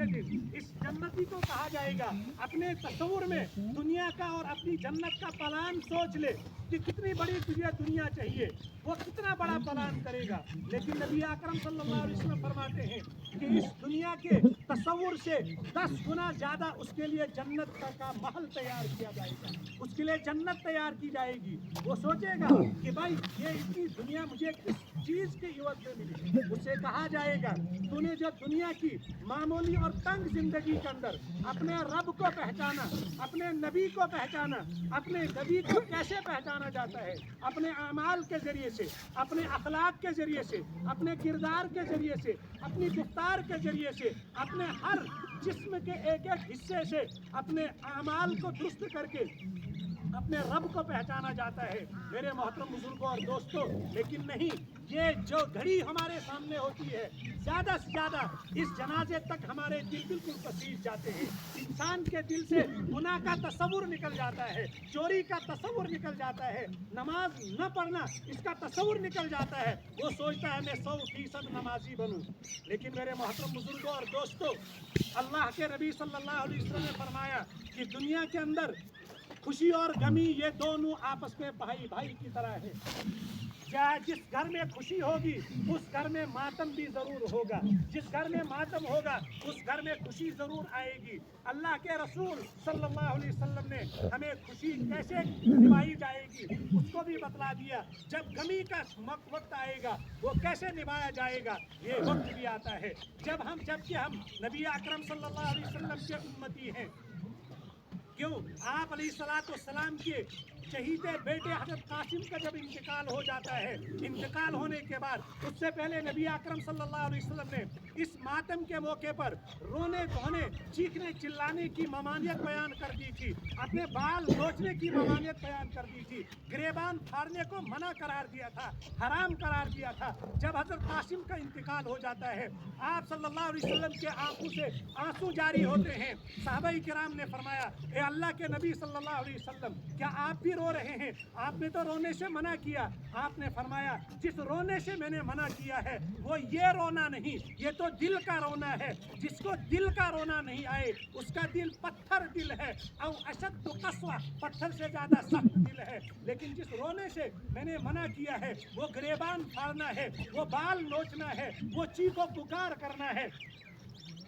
दिन इस जन्नती को कहा जाएगा अपने तस्वुर में दुनिया का और अपनी जन्नत का प्लान सोच ले कि कितनी बड़ी तुझे दुनिया चाहिए, वो कितना बड़ा प्लान करेगा। लेकिन नबी अकरम सल्लल्लाहु अलैहि वसल्लम फरमाते हैं कि इस दुनिया के तस्वुर से 10 गुना ज़्यादा उसके लिए जन्नत का महल तैयार किया जाएगा, उसके लिए जन्नत तैयार की जाएगी। वो सोचेगा कि भाई ये इतनी दुनिया मुझे किस चीज़ के एवज में मिली। उससे कहा जाएगा तूने जो दुनिया की मामूली और तंग जिंदगी के अंदर अपने रब को पहचाना, अपने नबी को पहचाना, अपने नबी को कैसे पहचाना जाता है, अपने अमाल के जरिए से, अपने अखलाक के जरिए से, अपने किरदार के जरिए से, अपनी गुफ्तार के जरिए से, अपने हर जिस्म के एक एक हिस्से से अपने अमाल को दुरुस्त करके अपने रब को पहचाना जाता है मेरे मोहतरम बुजुर्गों और दोस्तों। लेकिन नहीं, ये जो घड़ी हमारे सामने होती है ज़्यादा से ज़्यादा इस जनाजे तक हमारे दिल बिल्कुल पसीज जाते हैं। इंसान के दिल से गुनाह का तस्वुर निकल जाता है, चोरी का तस्वुर निकल जाता है, नमाज न पढ़ना इसका तस्वुर निकल जाता है। वो सोचता है मैं 100% नमाजी बनूं। लेकिन मेरे मोहतरम बुजुर्गों और दोस्तों, अल्लाह के नबी सल्लल्लाहु अलैहि वसल्लम ने फरमाया कि दुनिया के अंदर खुशी और गमी ये दोनों आपस में भाई भाई की तरह है। जिस घर में खुशी होगी उस घर में मातम भी जरूर होगा, जिस घर में मातम होगा उस घर में खुशी जरूर आएगी। अल्लाह के रसूल सल्लल्लाहु अलैहि वसल्लम ने हमें खुशी कैसे निभाई जाएगी उसको भी बतला दिया। जब गमी का वक्त आएगा वो कैसे निभाया जाएगा ये वक्त भी आता है। जबकि हम नबी अकरम सल्लल्लाहु अलैहि वसल्लम के उम्मती हैं। क्यों? आप अलैहिस्सलाम के शहीदे बेटे हज़रत कासिम का जब इंतकाल हो जाता है, इंतकाल होने के बाद उससे पहले नबी अकरम सल्लल्लाहु अलैहि वसल्लम ने इस मातम के मौके पर रोने धोने चीखने चिल्लाने की ममानियत बयान कर दी थी, अपने बाल नोचने की ममानियत बयान कर दी थी, गिरेबान फाड़ने को मना करार दिया था, हराम करार दिया था। जब हज़रत कासिम का इंतकाल हो जाता है आप सल्लल्लाहु अलैहि वसल्लम के आंखों से आंसू जारी होते हैं। सहाबाई किराम ने फरमाया, ए अल्लाह के नबी सल्लल्लाहु अलैहि वसल्लम क्या आप भी रो रहे हैं? आपने तो रोने से मना किया। आपने फरमाया जिस रोने से मैंने मना किया है वो ये रोना नहीं, ये तो दिल का रोना है। जिसको दिल का रोना नहीं आए उसका दिल पत्थर दिल है, और अशद कस्वा, पत्थर से ज्यादा सख्त दिल है। लेकिन जिस रोने से मैंने मना किया है वो गिरेबान फाड़ना है, वो बाल नोचना है, वो चीखो पुकार करना है।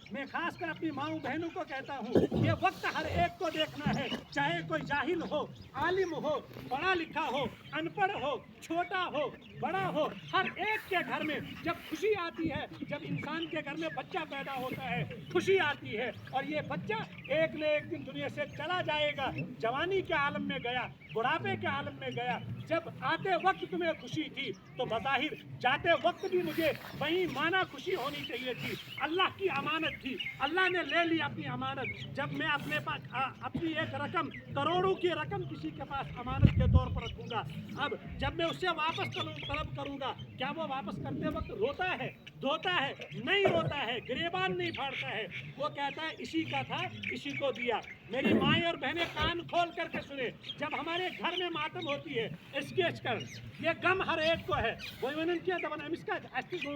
मैं खासकर अपनी माँ बहनों को कहता हूँ ये वक्त हर एक को देखना है, चाहे कोई जाहिल हो, आलिम हो, पढ़ा लिखा हो, अनपढ़ हो, छोटा हो, बड़ा हो, हर एक के घर में जब खुशी आती है, जब इंसान के घर में बच्चा पैदा होता है खुशी आती है, और ये बच्चा एक न एक दिन दुनिया से चला जाएगा। जवानी के आलम में गया, बुढ़ापे के आलम में गया। जब आते वक्त तुम्हें खुशी थी तो बज़ाहिर जाते वक्त भी मुझे वही माना खुशी होनी चाहिए थी। अल्लाह की अमानत थी, अल्लाह ने ले ली अपनी अमानत। जब मैं अपने पास अपनी एक रकम, करोड़ों की रकम किसी के पास अमानत के तौर पर रखूंगा, अब जब मैं उससे वापस तलब करूंगा, क्या वो वापस करते वक्त रोता है, धोता है? नहीं रोता है, गिरेबान नहीं फाड़ता है। वो कहता है इसी का था, इसी को दिया। मेरी माएँ और बहनें कान खोल करके सुने, जब हमारे घर में मातम होती है स्केच कर, ये गम हर एक को है। वो किया दबन अमिस का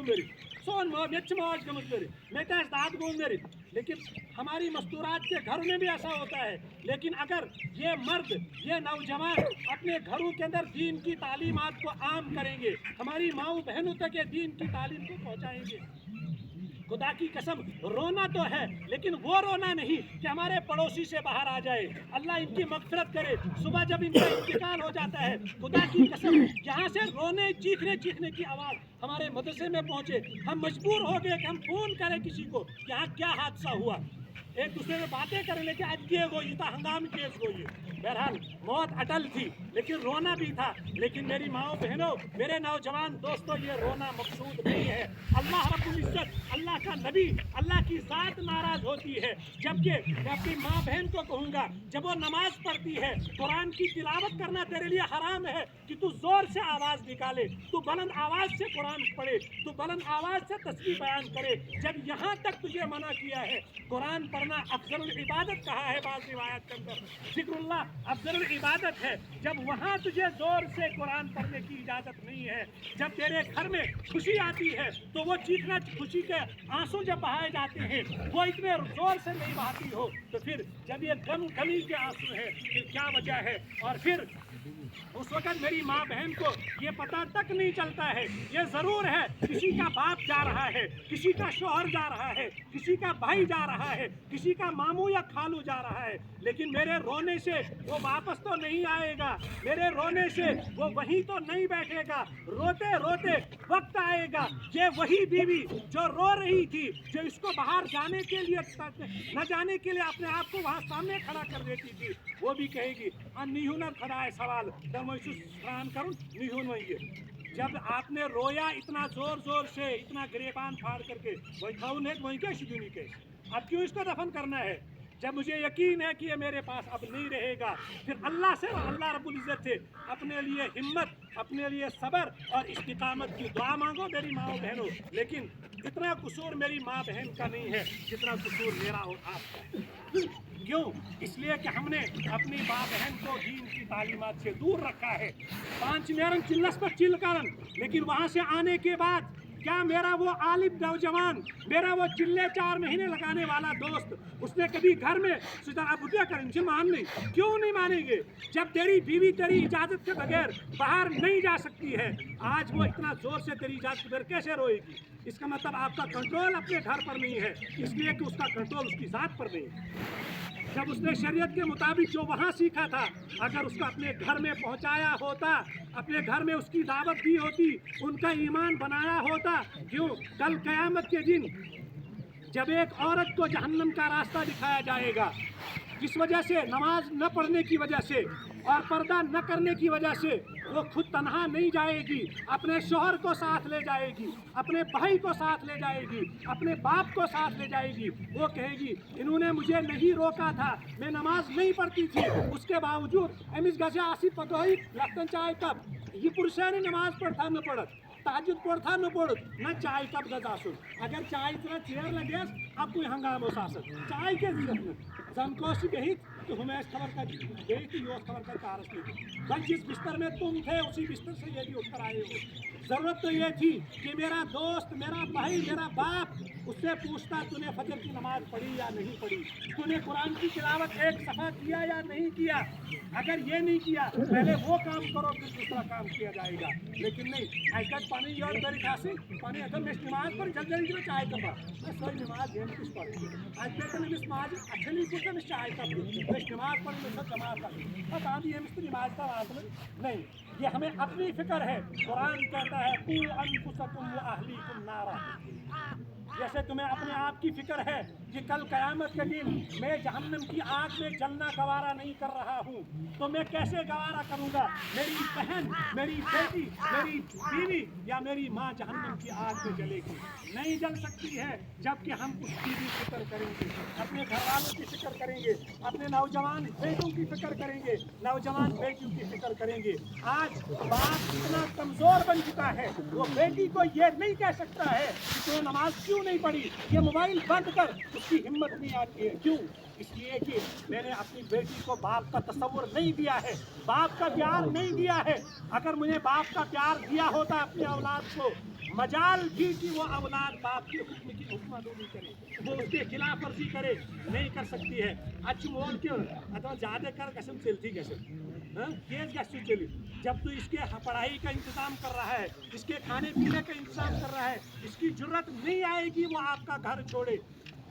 मेरी सोन मौज गमत मेरी मैं दाद गो मेरी। लेकिन हमारी मस्तूरात के घरों में भी ऐसा होता है। लेकिन अगर ये मर्द, ये नौजवान अपने घरों के अंदर दीन की तालीमात को आम करेंगे, हमारी माँ बहनों तक ये दीन की तालीम को पहुँचाएंगे, खुदा की कसम रोना तो है लेकिन वो रोना नहीं कि हमारे पड़ोसी से बाहर आ जाए। अल्लाह इनकी मगफिरत करे। सुबह जब इनका इंतकाल हो जाता है, खुदा की कसम यहाँ से रोने चीखने की आवाज़ हमारे मदरसे में पहुँचे, हम मजबूर हो गए कि हम फ़ोन करें किसी को, यहाँ क्या हादसा हुआ। एक दूसरे में बातें करें लेकिन आज ये वो था हंगाम केस हो ये। बहरहाल मौत अटल थी लेकिन रोना भी था। लेकिन मेरी माओ बहनों, मेरे नौजवान दोस्तों, ये रोना मकसूद नहीं है। अल्लाह रब्बुल इज्जत, अल्लाह का नबी, अल्लाह की ज़ात नाराज़ होती है। जबकि मैं अपनी माँ बहन को कहूँगा, जब वो नमाज पढ़ती है, कुरान की तिलावत करना तेरे लिए हराम है कि तू ज़ोर से आवाज़ निकाले, तू बुलंद आवाज़ से कुरान पढ़े, तू बुलंद आवाज़ से तस्बीह बयान करे। जब यहाँ तक तुझे मना किया है कुरान करना अफजल इबादत कहा है बाज़ रिवायत के अंदर। जिक्रुल्लाह अफजल इबादत है। जब वहाँ तुझे जोर से कुरान पढ़ने की इजाज़त नहीं है, जब तेरे घर में खुशी आती है तो वो चीखना, खुशी के आंसू जब बहाए जाते हैं वो इतने जोर से नहीं बहाती हो, तो फिर जब ये गमी के आंसू है फिर क्या वजह है? और फिर उस वक्त मेरी माँ बहन को ये पता तक नहीं चलता है। ये ज़रूर है किसी का बाप जा रहा है, किसी का शौहर जा रहा है, किसी का भाई जा रहा है, किसी का मामू या खालू जा रहा है, लेकिन मेरे रोने से वो वापस तो नहीं आएगा, मेरे रोने से वो वहीं तो नहीं बैठेगा। रोते रोते वक्त आएगा, ये वही बीवी जो रो रही थी, जो इसको बाहर जाने के लिए न जाने के लिए अपने आप को वहाँ सामने खड़ा कर देती थी, वो भी कहेगी निहुनर खड़ा है सवाल करूँ निहुन वही। जब आपने रोया इतना जोर जोर से, इतना गिरेबान फाड़ करके, वही खाऊ ने वही के शिदुनी के, अब क्यों इसको दफन करना है? जब मुझे यकीन है कि ये मेरे पास अब नहीं रहेगा, फिर अल्लाह से, अल्लाह रब्बुल इज़्ज़त से अपने लिए हिम्मत, अपने लिए सब्र और इस्तिकामत की दुआ मांगो मेरी माँ बहनों। लेकिन इतना कसूर मेरी माँ बहन का नहीं है जितना कसूर मेरा और आपका है। क्यों? इसलिए कि हमने अपनी माँ बहन को दीन की तालीमात से दूर रखा है। 5 मेरन चिल्लस पर चिल करन, लेकिन वहाँ से आने के बाद क्या मेरा वो आलिम नौजवान, मेरा वो चिल्ले 4 महीने लगाने वाला दोस्त, उसने कभी घर में आप उठिया कर इनसे मान नहीं? क्यों नहीं मानेंगे? जब तेरी बीवी तेरी इजाज़त के बगैर बाहर नहीं जा सकती है, आज वो इतना ज़ोर से तेरी इजाज़त के बगैर कैसे रोएगी? इसका मतलब आपका कंट्रोल अपने घर पर नहीं है, इसलिए कि उसका कंट्रोल उसकी ज़ात पर नहीं है। जब उसने शरीयत के मुताबिक जो वहाँ सीखा था, अगर उसका अपने घर में पहुँचाया होता, अपने घर में उसकी दावत दी होती, उनका ईमान बनाया होता, क्यों? कल क़यामत के दिन जब एक औरत को जहन्नम का रास्ता दिखाया जाएगा, जिस वजह से नमाज न पढ़ने की वजह से और पर्दा न करने की वजह से वो खुद तन्हा नहीं जाएगी, अपने शौहर को साथ ले जाएगी, अपने भाई को साथ ले जाएगी, अपने बाप को साथ ले जाएगी। वो कहेगी इन्होंने मुझे नहीं रोका था, मैं नमाज नहीं पढ़ती थी, उसके बावजूद एमिस गजा आसिफ पतोही लफ्तन चाय कप ये पुरुषा ने नमाज पढ़ता न पढ़त, ताजुद पढ़ता न पढ़त, न चाय कप गजासुन। अगर चाय तरह चेयर लगे अब कोई हंगामो सासत चाय के जरूरत में जनकोशी कही तो हमें इस खबर का गई थी, यो खबर का कारस नहीं, बस जिस बिस्तर में तुम थे उसी बिस्तर से ये भी उठकर आए हो। ज़रूरत तो ये थी कि मेरा दोस्त, मेरा भाई, मेरा बाप उससे पूछता तूने फजर की नमाज पढ़ी या नहीं पढ़ी, तूने कुरान की तिलावत एक सफ़ा किया या नहीं किया। अगर ये नहीं किया पहले वो काम करो फिर दूसरा काम किया जाएगा, लेकिन नहीं आजकल पानी और मेरी खासी पानी अगर मैं नमाज पर जल जल्दी में चाय कपा मैं सही नमाज ये किस पढ़ी आज कहते हैं नमाज अच्छे नहीं पूछते मैं चाय कप मैं नमाज पढ़ मैं सब जमा कर बता दिए मिस्त्री नमाज का वास्ते नहीं। ये हमें अपनी फिक्र है। कुरान कहता है कू अनफुसकुम व अहलीकुम नारा, जैसे तुम्हें अपने आप की फिक्र है कि कल क़यामत के दिन मैं जहन्नम की आग में जलना गवारा नहीं कर रहा हूँ, तो मैं कैसे गवारा करूँगा मेरी बहन, मेरी बेटी, मेरी बीवी या मेरी माँ जहन्नम की आग में जलेगी? नहीं जल सकती है, जबकि हम उसकी भी फिक्र करेंगे, अपने घर वालों की फिक्र करेंगे, अपने नौजवान बेटों की फिक्र करेंगे, नौजवान बेटियों की फिक्र करेंगे। आज बाप इतना कमज़ोर बन चुका है, वो बेटी को ये नहीं कह सकता है कि तूने नमाज क्यों नहीं पढ़ी, ये मोबाइल बंद कर, उसकी हिम्मत नहीं आती है। क्यों? इसलिए कि मैंने अपनी बेटी को बाप का तस्वुर नहीं दिया है, बाप का प्यार नहीं दिया है। अगर मुझे बाप का प्यार दिया होता अपनी औलाद को, मजाल भी कि वो औलाद बाप के हुक्म की हुक्मदोनी करे, वो उसके खिलाफ वर्जी करे, नहीं कर सकती है। अच्छी मोल क्यों अथवा ज़्यादा कर कसम चलती कसम कैसे चली? जब तू इसके पढ़ाई का इंतज़ाम कर रहा है, इसके खाने पीने का इंतज़ाम कर रहा है, इसकी जरूरत नहीं आएगी वो आपका घर छोड़े,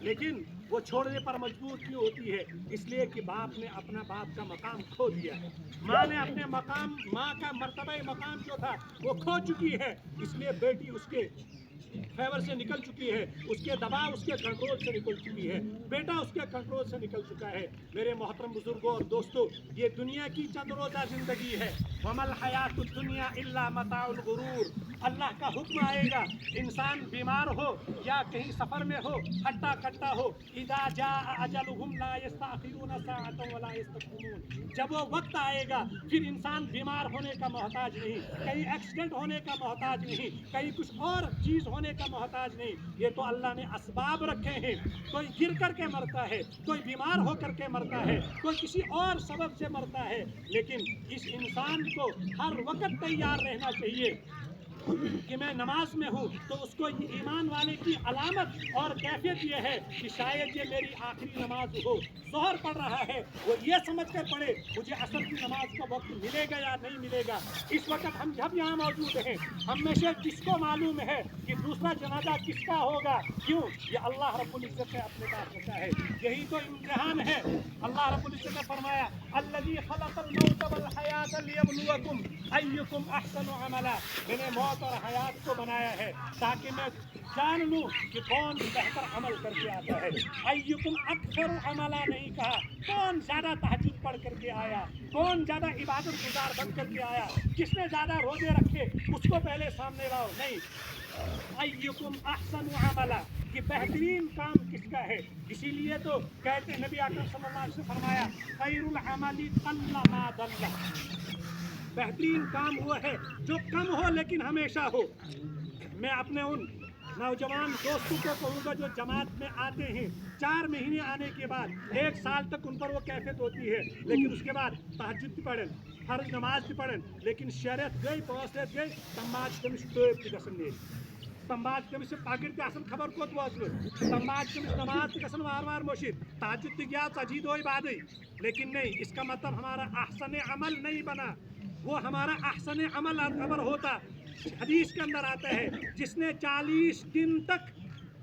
लेकिन वो छोड़ने पर मजबूर क्यों होती है? इसलिए कि बाप ने अपना बाप का मकाम खो दिया है, माँ ने अपने मकाम, माँ का मर्तबा मकाम जो था वो खो चुकी है, इसलिए बेटी उसके फेवर से निकल चुकी है, उसके दबाव, उसके कंट्रोल से निकल चुकी है, बेटा उसके कंट्रोल से निकल चुका है। मेरे मोहतरम बुजुर्गों और दोस्तों, ये दुनिया की चंद रोज़ा ज़िंदगी है। वमल हयातुद दुनिया इल्ला मताउल गुरूर। अल्लाह का हुक्म आएगा, इंसान बीमार हो या कहीं सफ़र में हो, हट्टा कट्टा हो, इज़ा जाअ अजलुहुम ला यस्तअखिरूना साअतन वला यस्तक़दिमून। जब वो वक्त आएगा फिर इंसान बीमार होने का मोहताज नहीं, कहीं एक्सीडेंट होने का मोहताज नहीं, कहीं कुछ और चीज़ ہونے کا محتاج نہیں. یہ تو اللہ نے اسباب رکھے ہیں. کوئی گر کر کے مرتا ہے, کوئی بیمار ہو کر کے مرتا ہے, کوئی کسی اور سبب سے مرتا ہے, لیکن اس انسان کو ہر وقت تیار رہنا چاہیے کہ میں نماز میں ہوں. تو اس کو ایمان والے کی علامت اور کیفیت یہ ہے کہ شاید یہ میری آخری نماز ہو. ظہر پڑھ رہا ہے, وہ یہ سمجھ کر پڑھے مجھے عصر کی نماز کا وقت ملے گا یا نہیں ملے گا. اس وقت ہم جب یہاں موجود ہیں, ہم میں سے کس کو معلوم ہے کہ دوسرا جنازہ کس کا ہوگا؟ کیوں؟ یہ اللہ رب العزت نے اپنے پاس رکھا ہے. یہی تو امتحان ہے. اللہ رب العزت نے فرمایا الذی خلق الموت والحیات لیبلوکم ایکم احسن عملا. میں نے موت اور حیات کو بنایا ہے تاکہ میں جان لوں کہ کون بہتر عمل کر کے آتا ہے. ایکم اکثر عملا نہیں کہا, کون زیادہ تہجد پڑھ کر کے آیا, کون زیادہ عبادت گزار بن کر کے آیا, جس نے زیادہ روزے رکھے اس کو پہلے سامنے لاؤ. نہیں, ایکم احسن عملا کہ بہترین کام کس کا ہے. اسی لیے تو کہتے نبی اکرم صلی اللہ علیہ وسلم فرمایا خیر العمل قل ما دل. بہترین کام وہ ہے جو کم ہو لیکن ہمیشہ ہو. میں اپنے ان نوجوان دوستوں کو کہوں گا جو جماعت میں آتے ہیں, 4 مہینے آنے کے بعد 1 سال تک ان پر وہ کیفیت ہوتی ہے, لیکن اس کے بعد تہجد بھی پڑھیں, فرض نماز بھی پڑھیں, لیکن شریعت گئی پوسٹ گئی تماج تمس ٹوپ تہ گژھن نیرِ, تماج تمس پگڑ تہ آسان خبر کوت وٲژمٕژ, تماج تمس نماز تہ گژھن وار وار مٔشِد, تہجد تہ گیا 40 دۄہہِ بعدٕے. لیکن نہیں, اس کا مطلب ہمارا احسن عمل نہیں بنا. وہ ہمارا احسن عمل اگر ہوتا, حدیث کے اندر آتا ہے جس نے 40 دن تک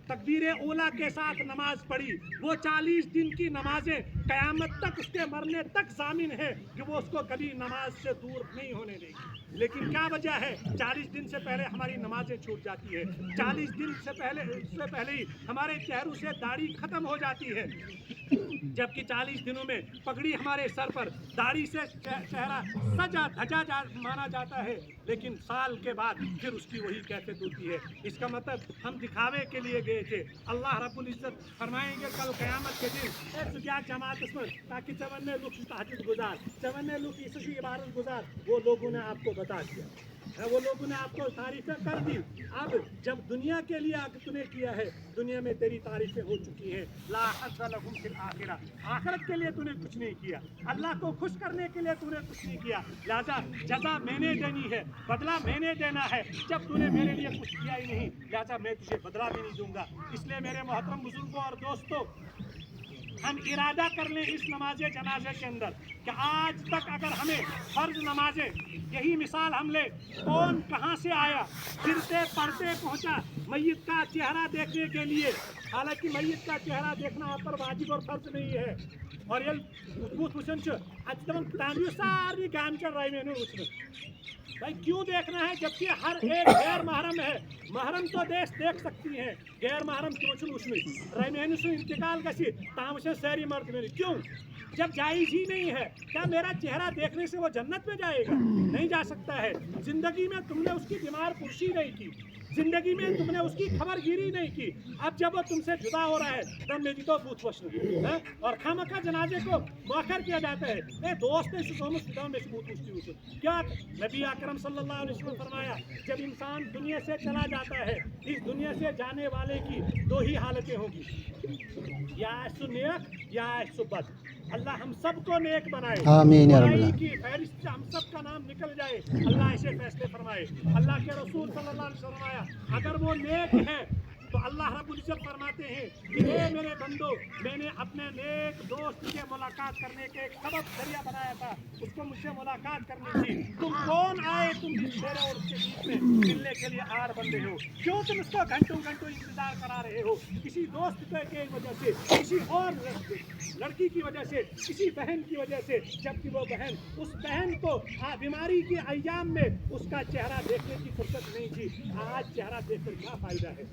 تکبیر اولیٰ کے ساتھ نماز پڑھی, وہ 40 دن کی نمازیں قیامت تک اس کے مرنے تک ضامن ہے کہ وہ اس کو کبھی نماز سے دور نہیں ہونے دے گی. لیکن کیا وجہ ہے؟ 40 دن سے پہلے ہماری نمازیں چھوٹ جاتی ہے, 40 دن سے پہلے ہی ہمارے چہروں سے داڑھی ختم ہو جاتی ہے, جبکہ 40 دنوں میں پگڑی ہمارے سر پر, داڑھی سے چہرہ سجا دھجا مانا جاتا ہے, لیکن سال کے بعد پھر اس کی وہی کیفیت ہوتی ہے. اس کا مطلب ہم دکھاوے کے لیے گئے تھے. اللہ رب العزت فرمائیں گے کل قیامت کے دن کیا جماعت میں تاکہ چونے لوگ تہجد گزار, چونے لوگ اس عبادت گزار, وہ لوگوں نے آپ کو بتا دیا, وہ لوگوں نے آپ کو تعریفیں کر دی. اب جب دنیا کے لیے تو نے کیا ہے, دنیا میں تیری تعریفیں ہو چکی ہیں. لا حظ لہم فی الآخرہ, آخرت کے لیے تو نے کچھ نہیں کیا, اللہ کو خوش کرنے کے لیے تو نے کچھ نہیں کیا. لہذا جزا میں نے دینی ہے, بدلہ میں نے دینا ہے. جب تو نے میرے لیے کچھ کیا ہی نہیں, لہذا میں تجھے بدلہ بھی نہیں دوں گا. اس لیے میرے محترم بزرگوں اور دوستوں, ہم ارادہ کر لیں اس نماز جنازے کے اندر کہ آج تک اگر ہمیں فرض نمازیں, یہی مثال ہم لیں, کون کہاں سے آیا, گرتے پڑتے پہنچا میت کا چہرہ دیکھنے کے لیے. حالانکہ میت کا چہرہ دیکھنا آپ پر واجب اور فرض نہیں ہے. اور یہ وچن تمہیں سارے گام چل رہے وچن بھائی کیوں دیکھنا ہے, جبکہ ہر ایک غیر محرم ہے. محرم تو دیکھ سکتی ہیں, غیر محرم کیوں وچن رمین سن انتقال گسی تام سے ساری مرد میری. کیوں؟ جب جائز ہی نہیں ہے. کیا میرا چہرہ دیکھنے سے وہ جنت میں جائے گا؟ نہیں جا سکتا ہے. زندگی میں تم نے اس کی بیمار پرسی نہیں کی, زندگی میں تم نے اس کی خبر گیری نہیں کی. اب جب وہ تم سے جدا ہو رہا ہے تب میری تو بوت وشن اور خامخواہ جنازے کو مؤخر کیا جاتا ہے. اے دوست میں بوت وشتی کیا نبی اکرم صلی اللہ علیہ وسلم فرمایا جب انسان دنیا سے چلا جاتا ہے, اس دنیا سے جانے والے کی 2 ہی حالتیں ہوگی, یا ایسو نیک یا ایسو بد. اللہ ہم سب کو نیک بنائے, آمین یا رب برائی العالمین. کی فہرست سے ہم سب کا نام نکل جائے. اللہ ایسے فیصلے فرمائے. اللہ کے رسول صلی اللہ علیہ وسلم فرمایا اگر وہ نیک ہیں تو اللہ رب العزت فرماتے ہیں کہ اے میرے بندو, میں نے اپنے نیک دوست سے ملاقات کرنے کے ایک سبب ذریعہ بنایا تھا, اس کو مجھ سے ملاقات کرنی تھی. تم کون آئے, تم میرے اور اس کے بیچ میں ملنے کے لیے آڑ بندے ہو, کیوں تم اس کو گھنٹوں انتظار کرا رہے ہو؟ کسی دوست کی وجہ سے, کسی اور لڑکی کی وجہ سے, کسی بہن کی وجہ سے, جبکہ وہ بہن اس بہن کو بیماری کے ایام میں اس کا چہرہ دیکھنے کی فرصت نہیں تھی. آج چہرہ دیکھ کر کیا فائدہ ہے؟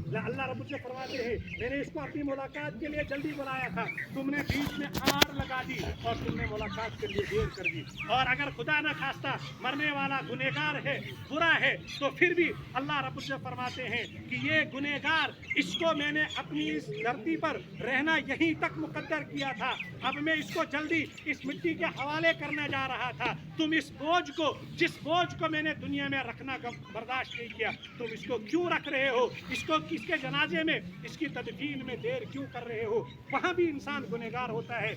अल्लाह रब्बुल इज्जत फरमाते हैं मैंने इसको अपनी मुलाकात के लिए जल्दी बुलाया था, तुमने बीच में आड़ लगा दी और तुमने मुलाकात के लिए देर कर दी। और अगर खुदा न खास्ता मरने वाला गुनहगार है, बुरा है, तो फिर भी अल्लाह रब्बुल इज्जत फरमाते हैं कि ये गुनहगार, इसको मैंने अपनी इस धरती पर रहना यहीं तक मुकद्दर किया था, अब मैं इसको जल्दी इस मिट्टी के हवाले करने जा रहा था। तुम इस बोझ को, जिस बोझ को मैंने दुनिया में रखना बर्दाश्त नहीं किया, तुम इसको क्यों रख रहे हो? इसको किसके जनाजे में, इसकी तदफीन में देर क्यों कर रहे हो? वहाँ भी इंसान गुनहगार होता है।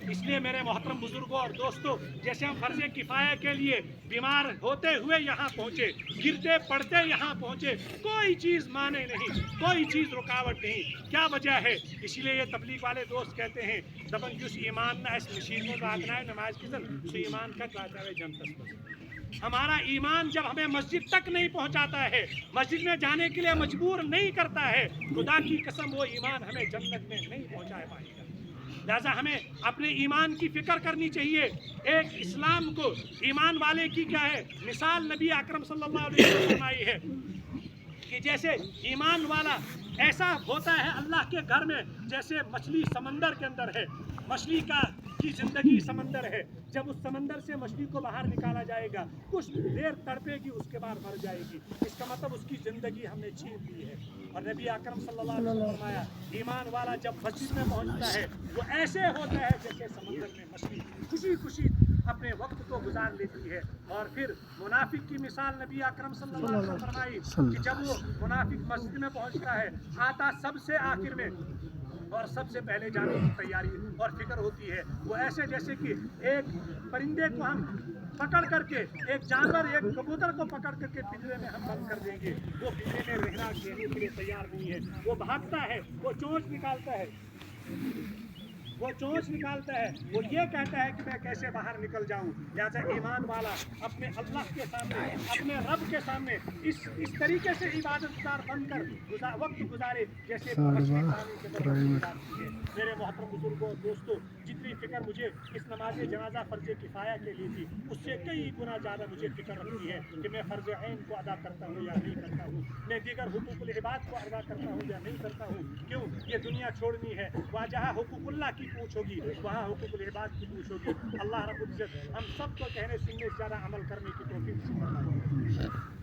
इसलिए मेरे मोहतरम बुजुर्गों और दोस्तों, जैसे हम फर्ज किफ़ाया के लिए बीमार होते हुए यहाँ पहुँचे, गिरते पड़ते यहाँ पहुँचे, कोई चीज़ माने नहीं, कोई चीज़ रुकावट नहीं। क्या वजह है? इसीलिए ये तबलीग वाले दोस्त कहते हैं दबन जुस ईमान ना इस मशीनों का आगना है नमाज की सो ईमान का चाहता जनत। हमारा ईमान जब हमें मस्जिद तक नहीं पहुंचाता है, मस्जिद में जाने के लिए मजबूर नहीं करता है, खुदा की कसम वो ईमान हमें जन्नत में नहीं पहुंचा पाएगा। लिहाजा हमें अपने ईमान की फिक्र करनी चाहिए। एक इस्लाम को ईमान वाले की क्या है मिसाल नबी अकरम सल्लल्लाहु अलैहि वसल्लम ने फरमाई है कि जैसे ईमान वाला ऐसा होता है अल्लाह के घर में जैसे मछली समंदर के अंदर है, मछली की जिंदगी समंदर है, जब उस समंदर से मछली को बाहर निकाला जाएगा कुछ देर तड़पेगी, उसके बाद मर जाएगी, इसका मतलब उसकी जिंदगी हमने छीन ली है। और नबी अकरम सल्लल्लाहु अलैहि वसल्लम ने फरमाया ईमान वाला जब मस्जिद में पहुंचता है वो ऐसे होता है जैसे समंदर में मछली खुशी खुशी अपने वक्त को गुजार लेती है। और फिर मुनाफिक की मिसाल नबी अकरम सल्लल्लाहु अलैहि वसल्लम ने फरमाई कि जब वो मुनाफिक मस्जिद में पहुंचता है, आता सबसे आखिर में और सबसे पहले जाने की तैयारी और फिक्र होती है, वो ऐसे जैसे कि एक परिंदे को हम पकड़ करके, एक जानवर एक कबूतर को पकड़ करके पिंजरे में हम बंद कर देंगे, वो पिंजरे में रहना देने के लिए तैयार नहीं है, वो भागता है, वो चोंच निकालता है, वो चोंच निकालता है, वो ये कहता है कि मैं कैसे बाहर निकल जाऊं। लिहाजा ईमान वाला अपने अल्लाह के सामने, अपने रब के सामने इस तरीके से इबादत गुजार बनकर वक्त गुजारे जैसे मछली पानी के अंदर गुजारती है। मेरे मोहतरम बुजुर्गों और दोस्तों, जितनी फिक्र मुझे इस नमाज जनाजा फर्ज किफ़ाया के लिए थी, उससे कई गुना ज़्यादा मुझे फिक्र रखती है कि मैं फ़र्ज ऐन को अदा करता हूँ या नहीं करता हूँ, मैं दीगर हुकूकुल इबाद को अदा करता हूँ या नहीं करता हूँ। क्यों? ये दुनिया छोड़नी है, वहाँ जहाँ हुकूकुल्लाह की पूछ होगी वहाँ हुकूकुल इबाद की पूछ होगी। अल्लाह रब्बुल इज्जत हम सबको कहने सुनने से ज़्यादा अमल करने की तौफीक नसीब फरमाए।